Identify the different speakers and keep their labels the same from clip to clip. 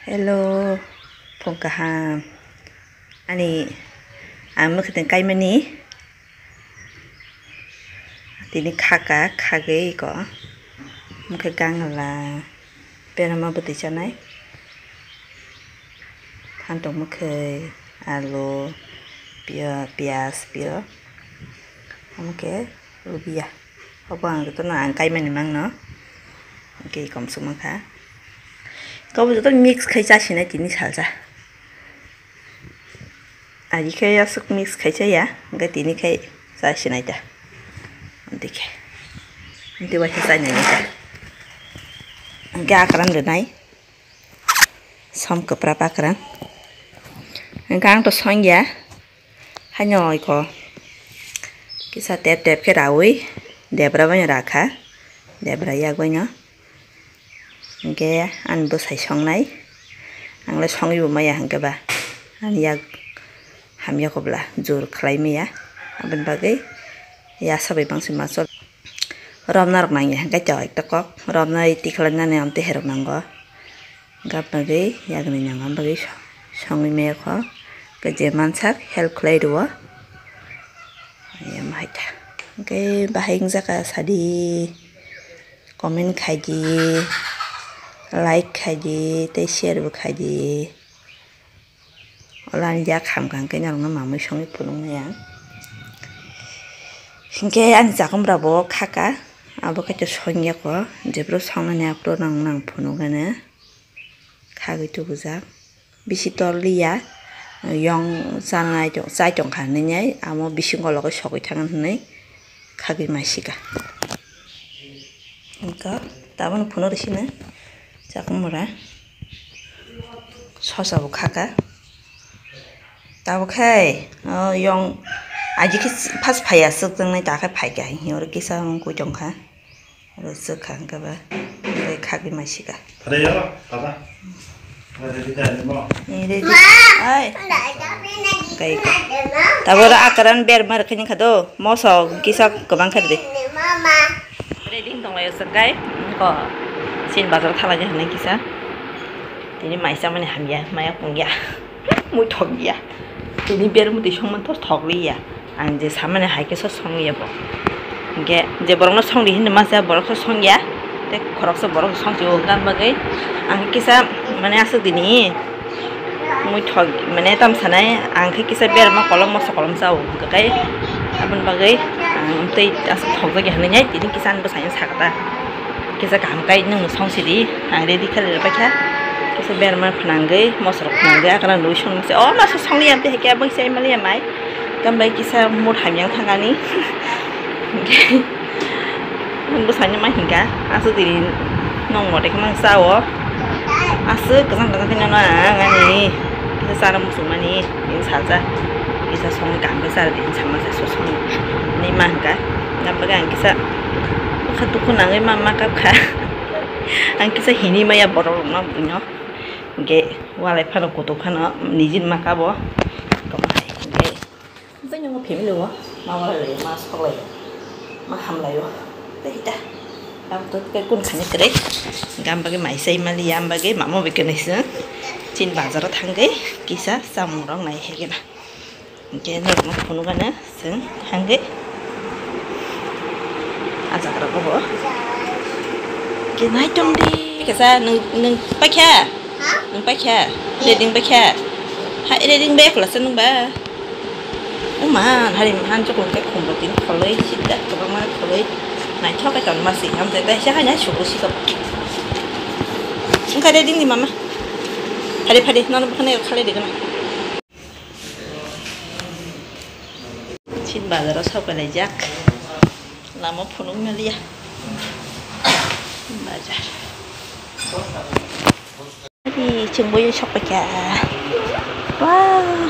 Speaker 1: Hello, Pongkaham. Ani, ang makita kay mani. Tini kage ko. Makagang la. Pero mabuti chanay. Hantong makai alo, pias. Oke, lubiya. Apa itu na ang kay mani mang no. Oke, kom sumang ka. Kau betul mix kerja sini ini saja. Aji kaya suk mix kerja ya, enggak ini kayak saya sini aja. Nanti wajah saya nih aja. Enggak akaran denai. Som keberapa akaran? Enggak tuh song ya. Hanya iko. Kisah tep ke rawi. Dia berapa nyeraka? Dia berapa ya gue nya? Oke, an bus hay song nai, ang la song yu maya hangga ba, an ya ham ya kobla jur klai maya, aben bagai ya sabai bangsi masuk. Rom narok nangya, hangga jawai tekok, rom nai tiklan nane am teherok nanggo, gap bagai ya gani nyangam bagai song yu maya ko, kerja mansak help klai dua, ya mahita. Oke, bahing zaka sadi komen kaji. Like kaji, te share bu kaji. Olan jak ham kan ke nyang ma mai song punung ya. Hingke an jakom brabo khaka, abo ka te songya ko, jebro song na apro nang punung gana. Khagi tu buzak. Bisi torli ya. Yong sanai jong sai jong kan ne amo bisi ngolo ko sokoi tangan ne. Khagi masika. Engka tabon punor sini. Jakom mura sosa bu khaka tabu khai yong aji ki pas phaya suk jang nai ta khai phai ga yor ki sang ku jong kha ro suk khang ka ba re khagi masika
Speaker 2: kare ya baba kare di da mo
Speaker 1: ni re di ai kai ka tabu ra akaran ber mar khini khado mo so ki sak kabang kha de mama re ding dong la sakai ko sin bazar thala ja hanai kisa tini maisa mane hamya maya pungya mui thogya tini ber muti songman tor thogli ya ang je samane haike so songya bo ge je borong no songli hin ma sa borok so songya te khorok so borok song jo gan bagai ang kisa mane asu dini mui thog mane tam sanai ang kisa ber ma kolom mo so kolom sao kai abun bagai ang tei asu thogga ge hanai nyai tini kisan bo sain sakata kisa kam kai nung song sidi ang ready khalir bakha kisa ber ma phnangai mosrok phnangai akana lui song se o ma so song liam te hekya bang sei mali mai kam bai kisa mur hamyang thangani mun bo sanya ma hingga asu diri nong mo de khamang sao asu kazang kina na ngani kisa sara musumani in saja kisa song kam ka sara din sama sa so song ni ma hingga ngam bagang kisa khatu kunangai mama kap kha ang kisa hini maya borok na bunyo ge walai phano koto khana nijin makabo ko hai ge banyo ngo phim lo ma wala le ma sokle ma hamlai yo tehita am to ke kun khani kre gam bage mai sei mali am bage mamo be kenisa chin bazar thangai kisa samurang nai hege na ge no no phunu gana sing hangai aja kara ko ke nai tong di kesa nung pakha nung pakha reding pakha ha reding bek la sen ba man hari han chok ke khum tin kholei sidda ko ma kholei nai thok ka ton ma si ham te da sha nya shu si ka ka reding di mama phade non khane khale de na chin bazar sa ka le jak lama punung melia bazar di cengboy shop ka wah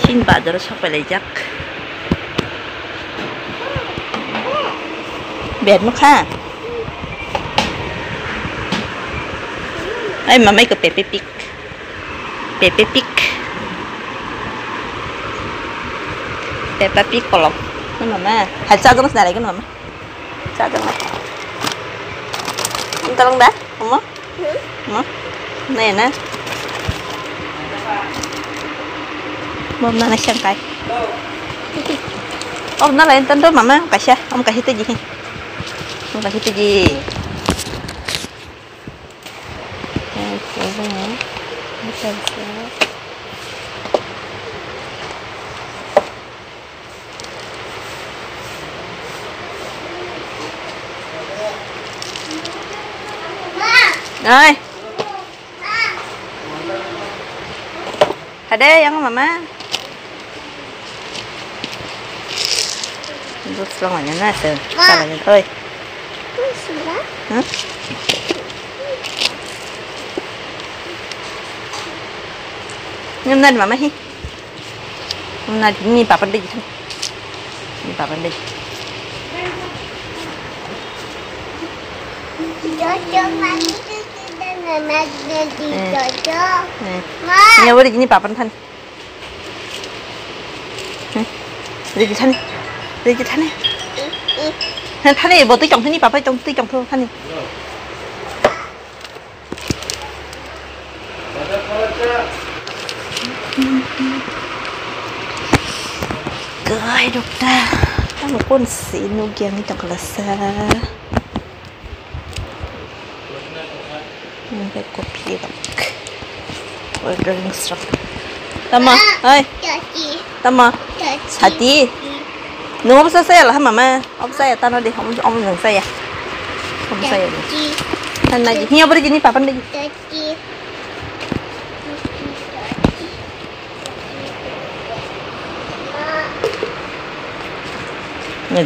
Speaker 1: sin bazar shop lejak bed mo kha ai mamai ke pepe pik Peppa Pig kolom. Mama, hal sa jang sala kan mama. Sa jang. tolong dah, Oma. Oma. Này nè. Mom nó xem cái. Nó lại tên đó mama, ông kasih itu gì? Ông kasih itu gì? Rồi. Ada yang mama. Rút xong rồi nhá sờ. Sao là thôi. Hả? Nhưng nên mama hi. Hôm nay ni papa đi thôi. Ni papa đi. Nghe bữa đi ni papa thân. Đi thân. Đi thân này. Thân này bộ tí chồng thế ni papa tí chồng thôi thân này. Cười được ta. Một con xí nụ kia như trong kelas. Ini kopi bak. Ordering stuff. Tama, hai. Tama. Hati. Nung apa saya lah mama. Apa saya tanah deh. Om nung saya. Om saya. Tan lagi. Ni apa ni papa lagi.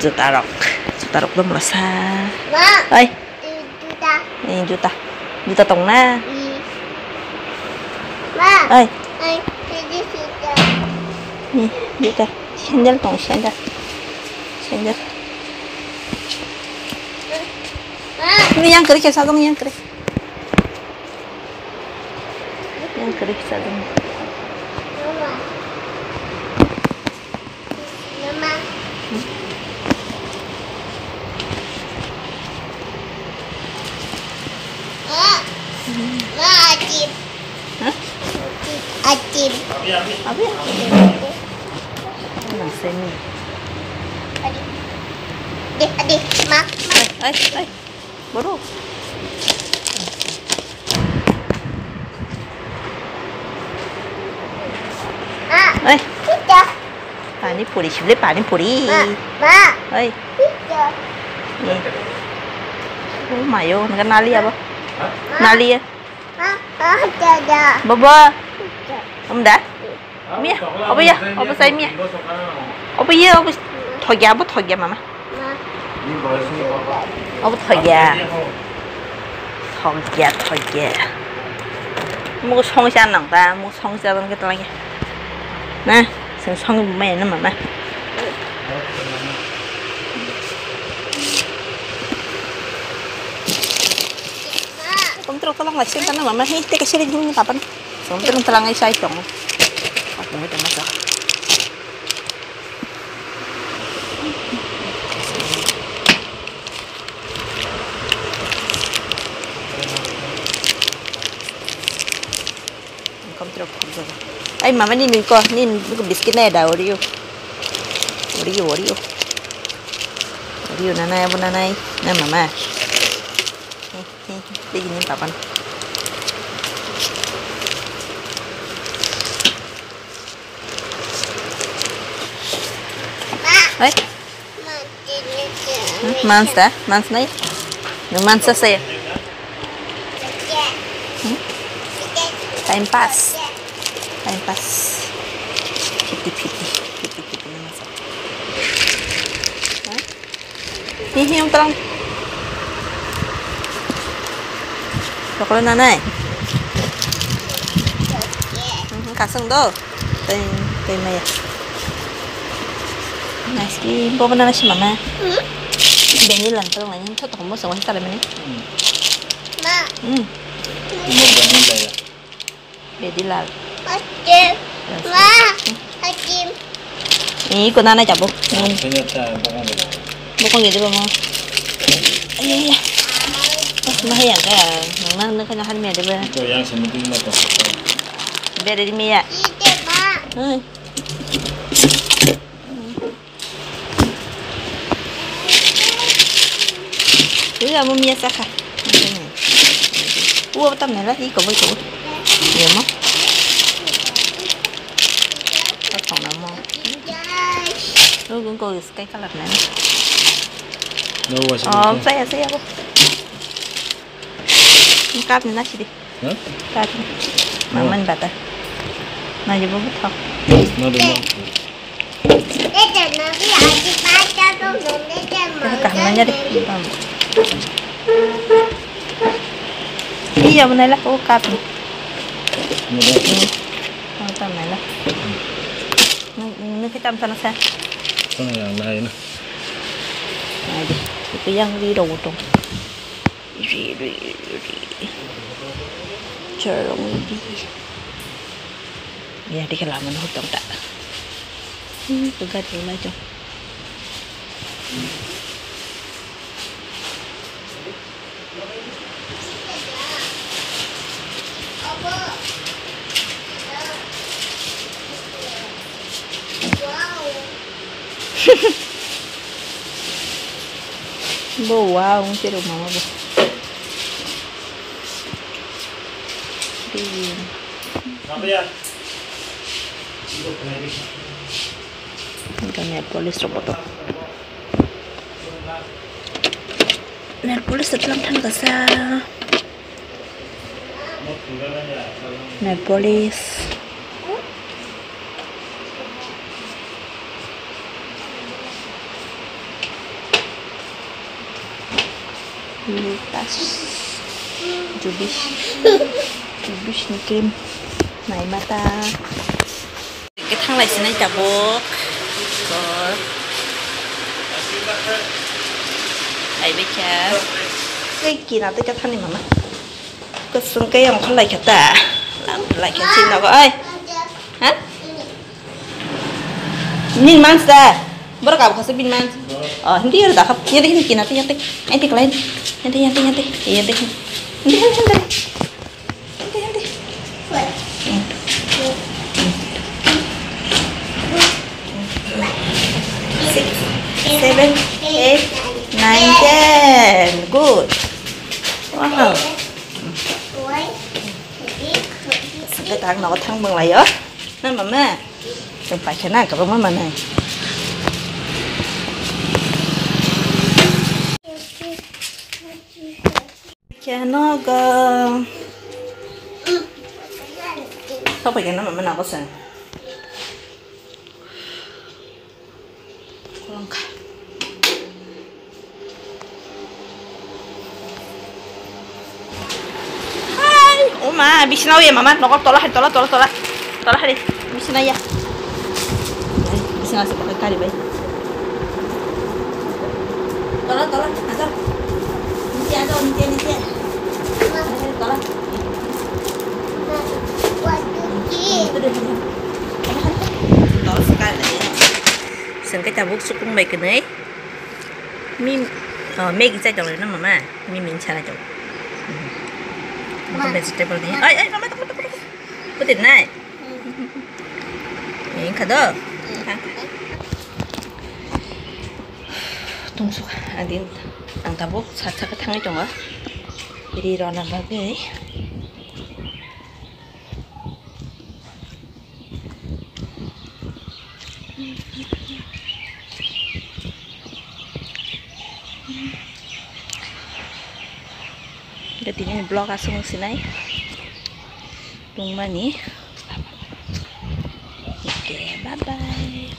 Speaker 1: Juta rok belum rasa. Oi. Ini juta tong na. Oi. Nih juta. Sandal tong sandal. Ini yang kering saya yang kering. Yang kering saya.
Speaker 2: Acim.
Speaker 1: Hah?
Speaker 2: Acim.
Speaker 1: Apa ya? Nang seni.
Speaker 2: Adik, mak.
Speaker 1: Ay. Baru. Ay.
Speaker 2: Tidak.
Speaker 1: Panipuri, beli panipuri.
Speaker 2: Ma.
Speaker 1: Ay.
Speaker 2: Tidak.
Speaker 1: Nih. Oh, mayo, nggak nali apa? Nali ya?
Speaker 2: Tidak.
Speaker 1: Baba. Om dah? Mia, apa ya? Apa saya mia? Apa ya? Apa thogia mama? Apa thogia? Mua xong xa nặng ta, mua xong xa bên cái tay nha. Nè, xong xong mẹ nó mama. Kamu terus tolong lah sini karena mama ini kita kasih lagi kapan? Kamu terus tolong saya dong. Aku mau masak. Kamu terus tolong. Ay mama ni kok ni biskuitnya ada Oreo nanai apa nanai? Nah mama. Ini gini kapan? Oi. Mans nih? Mans saya. Time pass. Piti masak. Ini yang terang. Kalau nanai. Kasang do. Tay maya. Nasi, bawa banana sih mama. Beni lan terang lagi. Tuh kamu semua kita lemani.
Speaker 2: Ma.
Speaker 1: Beni lal.
Speaker 2: Acim. Ma. Acim.
Speaker 1: Ini kau nanai cabut. Bukan gitu mama. Iya. Mahal yang kaya, nang nak kena hal meh deh.
Speaker 2: Itu yang sementing apa?
Speaker 1: Beda di mie ya. Ini là mua mía sắc à? Ủa tầm này là gì cũng với chủ? Nhiều không? Các phòng nào mua? Nó cũng coi cái color này.
Speaker 2: No, what's it?
Speaker 1: Saya aku. Cáp này nasi đi.
Speaker 2: Hả?
Speaker 1: Cáp. Maman bata. Nah, coba betul.
Speaker 2: No, no.
Speaker 1: Kita kahanannya deh. Iya benar lah, oh cáp nih. Oh tầm này là. Nó cái tầm sao nó sao?
Speaker 2: Con này là này nè.
Speaker 1: Này đi, cái yang đi đầu trong. Chờ đi. Ya di kelaman hutang tak. Pegat lah jom. Wow, không chơi được mà bố. Đi.
Speaker 2: Apa ya?
Speaker 1: Ini net police robot. Net police setelah tan kasa. Net police. Lutas. Jubis nih krim. Này mata. Cái thang này sẽ nên chả bố. Rồi. Đấy bây giờ. Cái kỳ nào tôi cho thang này mà. Cái xuống cái ông thang này chả tả. Làm lại cái xin nào ơi. Hả? Nhìn man ra. Bữa cả có bin man. Hindi ada dah. Nanti kỳ nào tôi nanti. Nanti lain. Nanti. Nanti. 7, 8, 9, 10. Good. Wow. Cái tạng nó thăng bằng lại á. Nên mà mẹ đừng phải khả năng cả bông mà này. Chà nó cơ. Không phải cái nó mà nào có sẵn. Hai, Oma, bisa nawi ya mama, nokol tolak di, bisa na ya, bisa ngasih pakai kali baik, tolak, aja, nanti, tolak, itu deh, tolak sekali, sengkai tabuk sukung baik ni, Maggi saya jauh na mama, min cara jauh. Bukan vegetable ni. Ay, mama takut. Betul naik. Ini kado. Tunggu, adin, ang tabuk saat tangai jauh ah. Jadi ronan lagi. Jadi ini blog asung sinai rumah nih. Oke, bye bye.